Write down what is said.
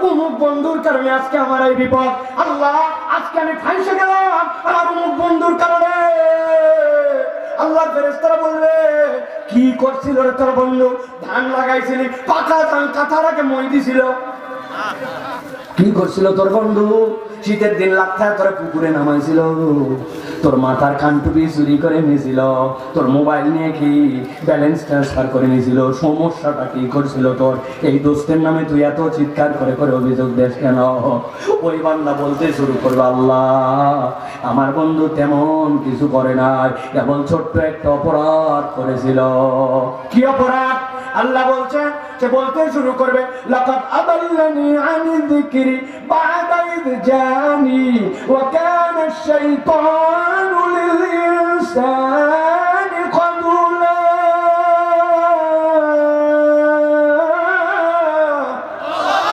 অমুক বন্ধুর কারণে আজকে আমার এই বিপদ, আল্লাহ আজকে আমি ফাঁসে গেলাম আমার অমুক বন্ধুর কারণে। আল্লাহ ফেরেশতারা বলবে, কি করছিল রে তোর বন্ধু? ধান লাগাইছিলি, পাকা ধান কাটার আগে মই দিছিল। কি করছিল তোর বন্ধু? শীতের দিন লাফায় তোর পুকুরে নামাইছিল, তোর মাথার কানটুপি চুরি করে নিয়েছিল, তোর মোবাইল নিয়ে কি ব্যালেন্স ট্রান্সফার করে নিয়েছিল। সমস্যাটা কি করছিল তোর? এই দোস্তের নামে তুই এত চিৎকার করে করে অভিযোগ দেশ কেন? ওই বান্দা বলতে শুরু করবে, আল্লাহ আমার বন্ধু তেমন কিছু করে নাই, কেবল ছোট্ট একটা অপরাধ করেছিল। কি অপরাধ? আল্লাহ বলছেন, সে বলতে শুরু করবে, লাকাদ আদাল্লানি আনি যিকরি বা'দা ইয জানি ওয়া কানা আশ-শাইতানু লিল ইনসানি